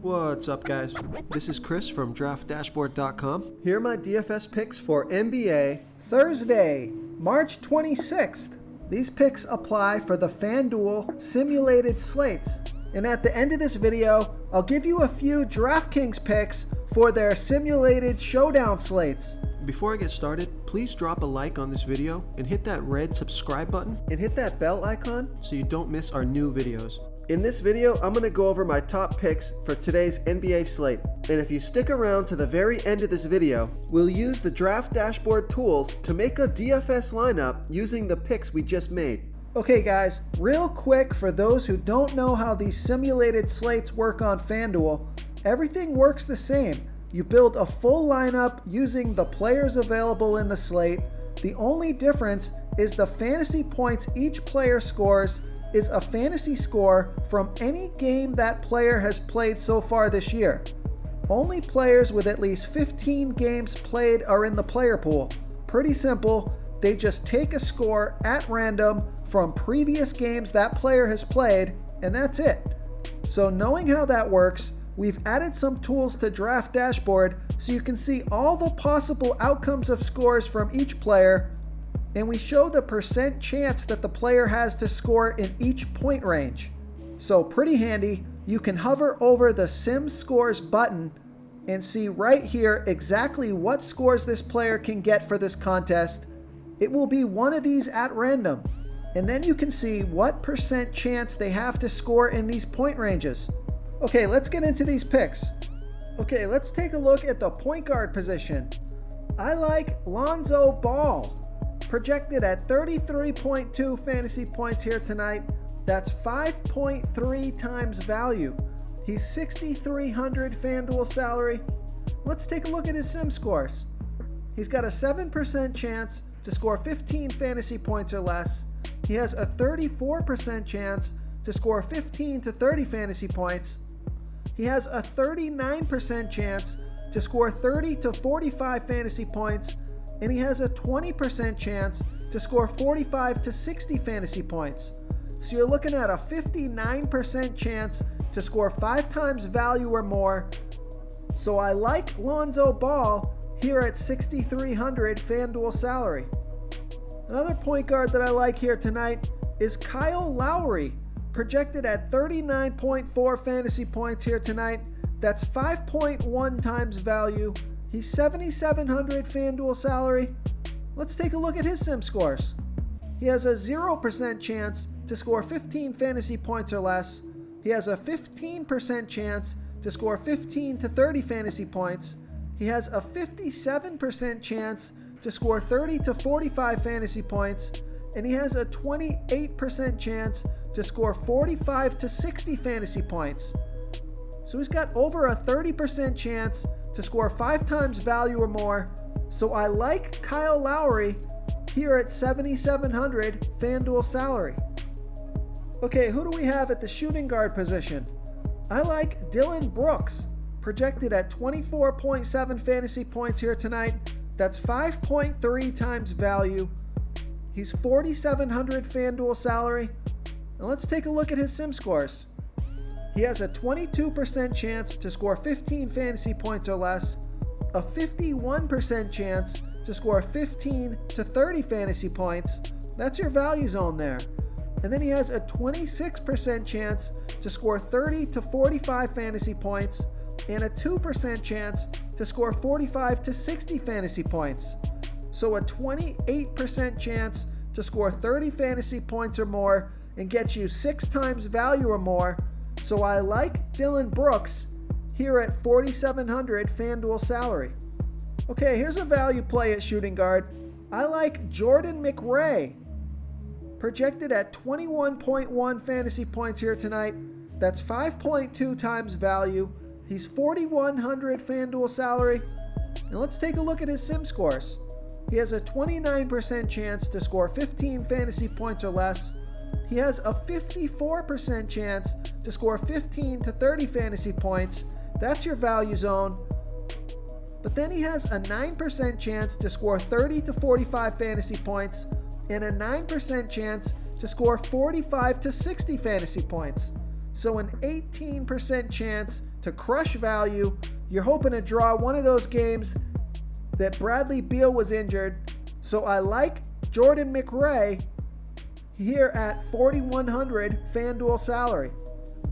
What's up, guys? This is Chris from DraftDashboard.com. Here are my DFS picks for NBA Thursday, March 26th. These picks apply for the FanDuel simulated slates. And at the end of this video, I'll give you a few DraftKings picks for their simulated showdown slates. Before I get started, please drop a like on this video and hit that red subscribe button and hit that bell icon so you don't miss our new videos. In this video, I'm going to go over my top picks for today's NBA slate. And if you stick around to the very end of this video, we'll use the Draft Dashboard tools to make a DFS lineup using the picks we just made. Okay guys, real quick for those who don't know how these simulated slates work on FanDuel, everything works the same. You build a full lineup using the players available in the slate. The only difference is the fantasy points each player scores is a fantasy score from any game that player has played so far this year. Only players with at least 15 games played are in the player pool. Pretty simple, they just take a score at random from previous games that player has played, and that's it. So knowing how that works, we've added some tools to Draft Dashboard so you can see all the possible outcomes of scores from each player, and we show the percent chance that the player has to score in each point range. So pretty handy. You can hover over the Sim Scores button and see right here exactly what scores this player can get for this contest. It will be one of these at random. And then you can see what percent chance they have to score in these point ranges. Okay, let's get into these picks. Okay, let's take a look at the point guard position. I like Lonzo Ball, projected at 33.2 fantasy points here tonight. That's 5.3 times value. He's 6,300 FanDuel salary. Let's take a look at his sim scores. He's got a 7% chance to score 15 fantasy points or less. He has a 34% chance to score 15 to 30 fantasy points. He has a 39% chance to score 30 to 45 fantasy points. And he has a 20% chance to score 45 to 60 fantasy points. So you're looking at a 59% chance to score 5 times value or more. So I like Lonzo Ball here at 6,300 FanDuel salary. Another point guard that I like here tonight is Kyle Lowry, projected at 39.4 fantasy points here tonight. That's 5.1 times value. He's 7,700 FanDuel salary. Let's take a look at his sim scores. He has a 0% chance to score 15 fantasy points or less. He has a 15% chance to score 15 to 30 fantasy points. He has a 57% chance to score 30 to 45 fantasy points. And he has a 28% chance to score 45 to 60 fantasy points. So he's got over a 30% chance to score 5 times value or more. So I like Kyle Lowry here at 7,700 FanDuel salary. Okay, who do we have at the shooting guard position? I like Dylan Brooks, projected at 24.7 fantasy points here tonight. That's 5.3 times value. He's 4,700 FanDuel salary. Now let's take a look at his sim scores. He has a 22% chance to score 15 fantasy points or less, a 51% chance to score 15 to 30 fantasy points. That's your value zone there. And then he has a 26% chance to score 30 to 45 fantasy points and a 2% chance to score 45 to 60 fantasy points. So a 28% chance to score 30 fantasy points or more and get you 6 times value or more. So I like Dylan Brooks here at 4,700 FanDuel salary. Okay, here's a value play at shooting guard. I like Jordan McRae, projected at 21.1 fantasy points here tonight. That's 5.2 times value. He's 4,100 FanDuel salary. And let's take a look at his sim scores. He has a 29% chance to score 15 fantasy points or less. He has a 54% chance to score 15 to 30 fantasy points. That's your value zone. But then he has a 9% chance to score 30 to 45 fantasy points and a 9% chance to score 45 to 60 fantasy points. So an 18% chance to crush value. You're hoping to draw one of those games that Bradley Beal was injured. So I like Jordan McRae here at 4,100 FanDuel salary.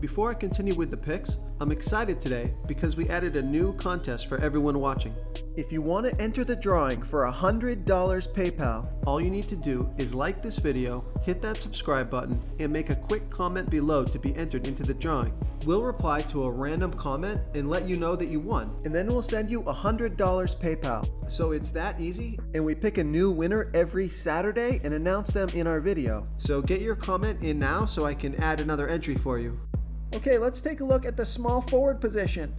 Before I continue with the picks, I'm excited today because we added a new contest for everyone watching. If you want to enter the drawing for $100 PayPal, all you need to do is like this video, hit that subscribe button, and make a quick comment below to be entered into the drawing. We'll reply to a random comment and let you know that you won, and then we'll send you $100 PayPal. So it's that easy, and we pick a new winner every Saturday and announce them in our video. So get your comment in now so I can add another entry for you. Okay, let's take a look at the small forward position.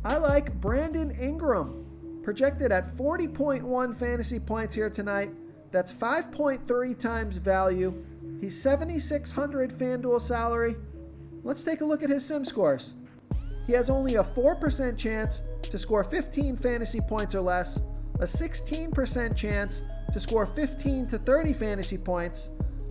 I like Brandon Ingram, projected at 40.1 fantasy points here tonight. That's 5.3 times value. He's 7,600 FanDuel salary. Let's take a look at his sim scores. He has only a 4% chance to score 15 fantasy points or less, a 16% chance to score 15 to 30 fantasy points,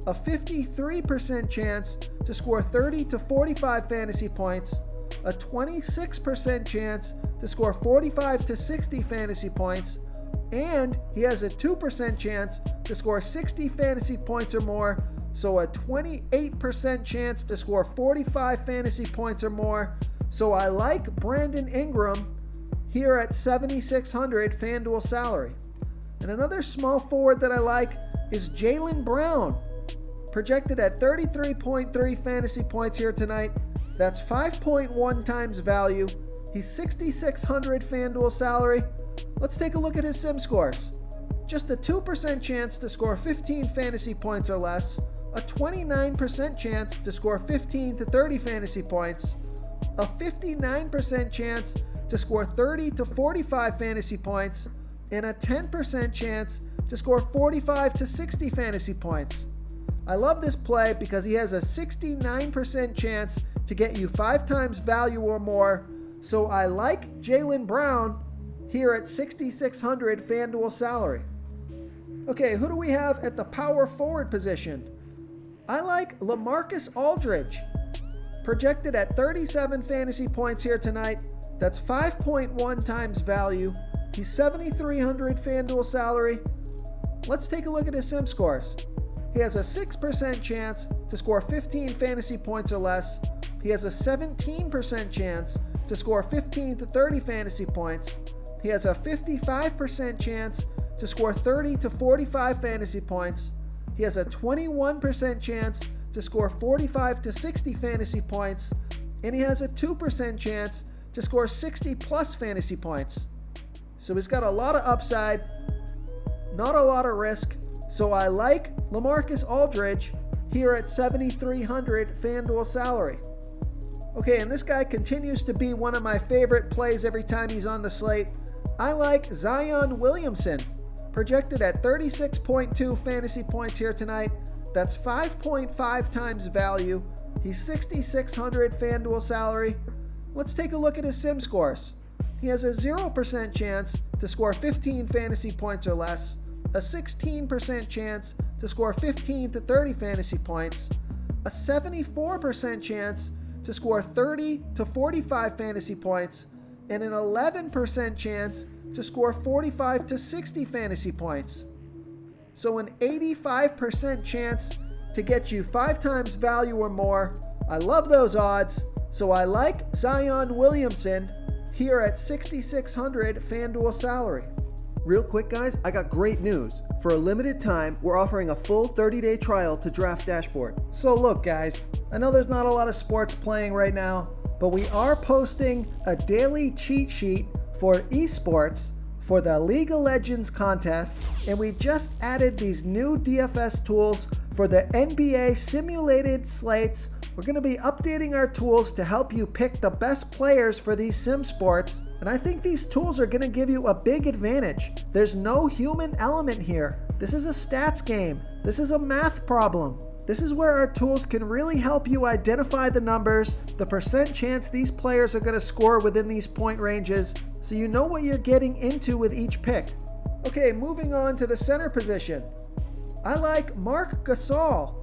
a 53% chance to score 30 to 45 fantasy points, a 26% chance to score 45 to 60 fantasy points, and he has a 2% chance to score 60 fantasy points or more, so a 28% chance to score 45 fantasy points or more. So I like Brandon Ingram here at 7,600 FanDuel salary. And another small forward that I like is Jaylen Brown, projected at 33.3 fantasy points here tonight. That's 5.1 times value. He's 6,600 FanDuel salary. Let's take a look at his sim scores. Just a 2% chance to score 15 fantasy points or less, a 29% chance to score 15 to 30 fantasy points, a 59% chance to score 30 to 45 fantasy points, and a 10% chance to score 45 to 60 fantasy points. I love this play because he has a 69% chance to get you 5 times value or more. So I like Jaylen Brown here at 6,600 FanDuel salary. Okay, who do we have at the power forward position? I like LaMarcus Aldridge, projected at 37 fantasy points here tonight. That's 5.1 times value. He's 7,300 FanDuel salary. Let's take a look at his sim scores. He has a 6% chance to score 15 fantasy points or less. He has a 17% chance to score 15 to 30 fantasy points. He has a 55% chance to score 30 to 45 fantasy points. He has a 21% chance to score 45 to 60 fantasy points. And he has a 2% chance to score 60 plus fantasy points. So he's got a lot of upside, not a lot of risk. So I like LaMarcus Aldridge here at 7,300 FanDuel salary. Okay, and this guy continues to be one of my favorite plays every time he's on the slate. I like Zion Williamson, projected at 36.2 fantasy points here tonight. That's 5.5 times value. He's 6,600 FanDuel salary. Let's take a look at his sim scores. He has a 0% chance to score 15 fantasy points or less, a 16% chance to score 15 to 30 fantasy points, a 74% chance to score 30 to 45 fantasy points, and an 11% chance to score 45 to 60 fantasy points. So an 85% chance to get you 5 times value or more. I love those odds. So I like Zion Williamson here at 6,600 FanDuel salary. Real quick, guys, I got great news. For a limited time, we're offering a full 30-day trial to Draft Dashboard. So look, guys, I know there's not a lot of sports playing right now, but we are posting a daily cheat sheet for esports for the League of Legends contests, and we just added these new DFS tools for the NBA simulated slates. We're going to be updating our tools to help you pick the best players for these sim sports, and I think these tools are going to give you a big advantage. There's no human element here. This is a stats game. This is a math problem. This is where our tools can really help you identify the numbers, the percent chance these players are going to score within these point ranges, so you know what you're getting into with each pick. Okay, moving on to the center position. I like Marc Gasol,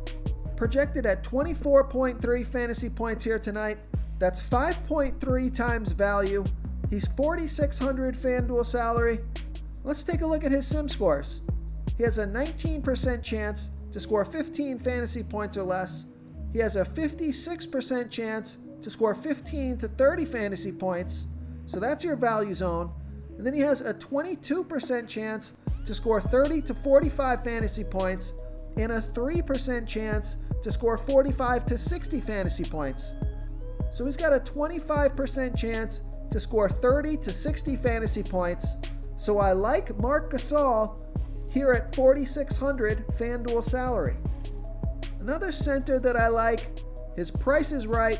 projected at 24.3 fantasy points here tonight. That's 5.3 times value. He's 4,600 FanDuel salary. Let's take a look at his sim scores. He has a 19% chance to score 15 fantasy points or less. He has a 56% chance to score 15 to 30 fantasy points. So that's your value zone. And then he has a 22% chance to score 30 to 45 fantasy points and a 3% chance to score 45 to 60 fantasy points. So he's got a 25% chance to score 30 to 60 fantasy points. So I like Marc Gasol here at 4,600 FanDuel salary. Another center that I like, his price is right.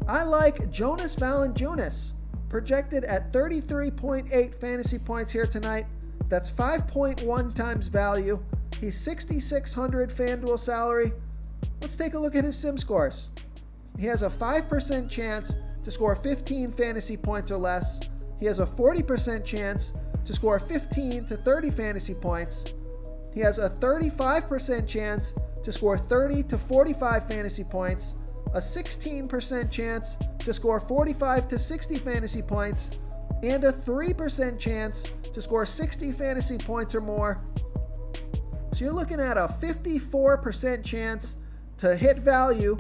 I like Jonas Valanciunas, projected at 33.8 fantasy points here tonight. That's 5.1 times value. He's 6,600 FanDuel salary. Let's take a look at his sim scores. He has a 5% chance to score 15 fantasy points or less. He has a 40% chance to score 15 to 30 fantasy points. He has a 35% chance to score 30 to 45 fantasy points, a 16% chance to score 45 to 60 fantasy points, and a 3% chance to score 60 fantasy points or more. So you're looking at a 54% chance to hit value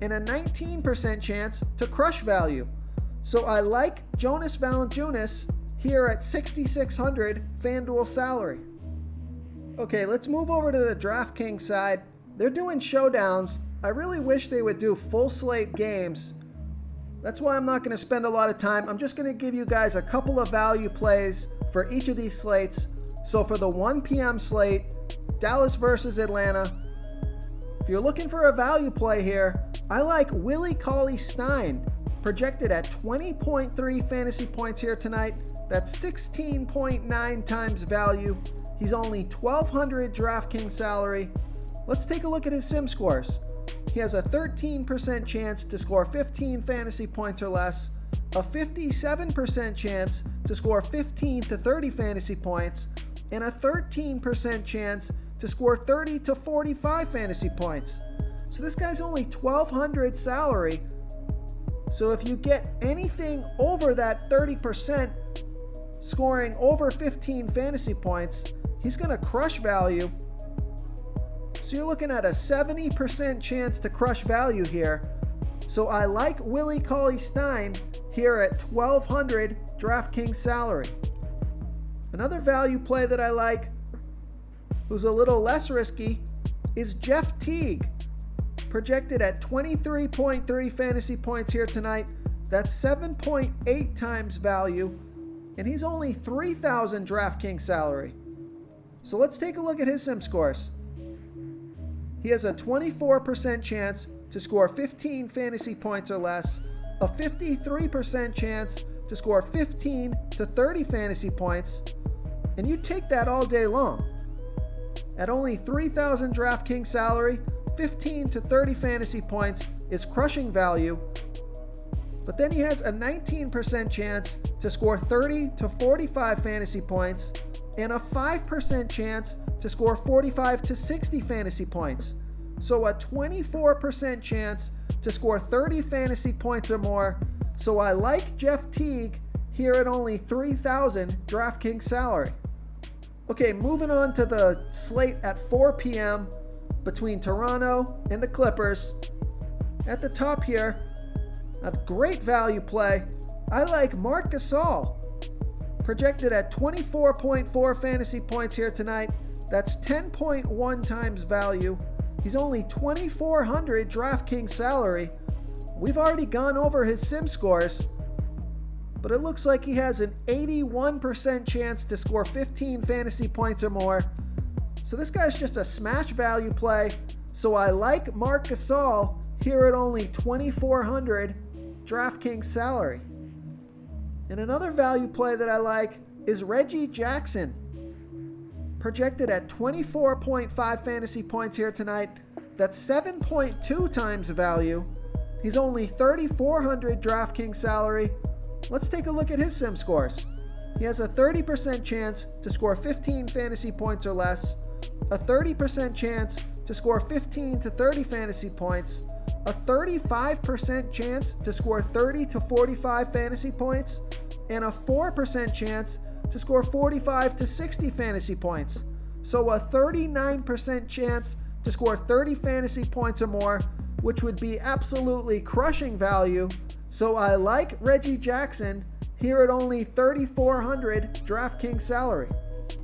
and a 19% chance to crush value. So I like Jonas Valanciunas here at 6,600 FanDuel salary. Okay, let's move over to the DraftKings side. They're doing showdowns. I really wish they would do full slate games. That's why I'm not going to spend a lot of time. I'm just going to give you guys a couple of value plays for each of these slates. So for the 1 p.m. slate, Dallas versus Atlanta. If you're looking for a value play here, I like Willie Cauley-Stein, projected at 20.3 fantasy points here tonight. That's 16.9 times value. He's only 1,200 DraftKings salary. Let's take a look at his sim scores. He has a 13% chance to score 15 fantasy points or less, a 57% chance to score 15 to 30 fantasy points, and a 13% chance to score 30 to 45 fantasy points. So this guy's only 1,200 salary. So if you get anything over that 30%, scoring over 15 fantasy points, he's going to crush value. So you're looking at a 70% chance to crush value here. So I like Willie Cauley-Stein here at 1,200 DraftKings salary. Another value play that I like, who's a little less risky, is Jeff Teague, projected at 23.3 fantasy points here tonight. That's 7.8 times value, and he's only 3,000 DraftKings salary. So let's take a look at his sim scores. He has a 24% chance to score 15 fantasy points or less, a 53% chance to score 15 to 30 fantasy points, and you take that all day long. At only 3,000 DraftKings salary, 15 to 30 fantasy points is crushing value, but then he has a 19% chance to score 30 to 45 fantasy points and a 5% chance to score 45 to 60 fantasy points. So a 24% chance to score 30 fantasy points or more. So I like Jeff Teague here at only 3,000 DraftKings salary. Okay, moving on to the slate at 4 p.m. between Toronto and the Clippers. At the top here, a great value play. I like Marc Gasol, projected at 24.4 fantasy points here tonight. That's 10.1 times value. He's only 2,400 DraftKings salary. We've already gone over his sim scores, but it looks like he has an 81% chance to score 15 fantasy points or more. So this guy's just a smash value play. So I like Marc Gasol here at only 2,400 DraftKings salary. And another value play that I like is Reggie Jackson, projected at 24.5 fantasy points here tonight. That's 7.2 times value. He's only 3,400 DraftKings salary. Let's take a look at his sim scores. He has a 30% chance to score 15 fantasy points or less, a 30% chance to score 15 to 30 fantasy points, a 35% chance to score 30 to 45 fantasy points, and a 4% chance to score 45 to 60 fantasy points. So a 39% chance to score 30 fantasy points or more, which would be absolutely crushing value. So I like Reggie Jackson here at only $3,400 DraftKings salary.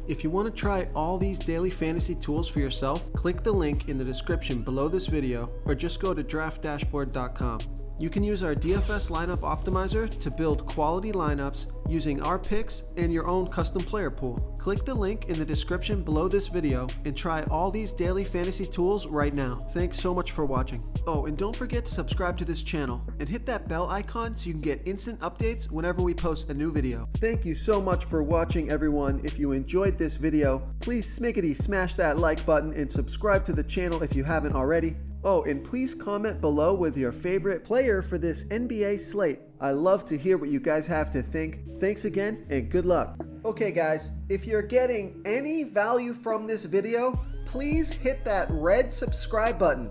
If you want to try all these daily fantasy tools for yourself, click the link in the description below this video or just go to draftdashboard.com. You can use our DFS lineup optimizer to build quality lineups using our picks and your own custom player pool. Click the link in the description below this video and try all these daily fantasy tools right now. Thanks so much for watching. Oh, and don't forget to subscribe to this channel and hit that bell icon so you can get instant updates whenever we post a new video. Thank you so much for watching, everyone. If you enjoyed this video, please smash that like button and subscribe to the channel if you haven't already. Oh, and please comment below with your favorite player for this NBA slate. I love to hear what you guys have to think. Thanks again and good luck. Okay guys, if you're getting any value from this video, please hit that red subscribe button.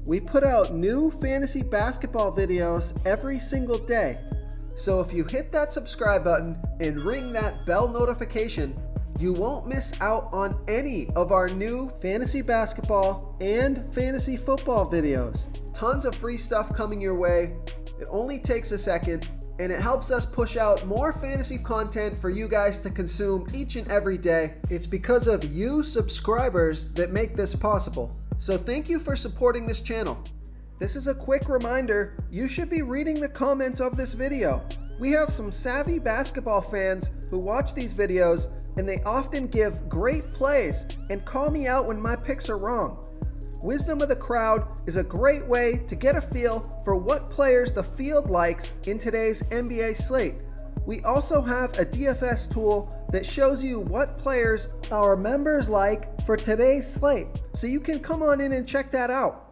We put out new fantasy basketball videos every single day. So if you hit that subscribe button and ring that bell notification, you won't miss out on any of our new fantasy basketball and fantasy football videos. Tons of free stuff coming your way. It only takes a second, and it helps us push out more fantasy content for you guys to consume each and every day. It's because of you subscribers that make this possible. So thank you for supporting this channel. This is a quick reminder, you should be reading the comments of this video. We have some savvy basketball fans who watch these videos, and they often give great plays and call me out when my picks are wrong. Wisdom of the crowd is a great way to get a feel for what players the field likes in today's NBA slate. We also have a DFS tool that shows you what players our members like for today's slate, so you can come on in and check that out.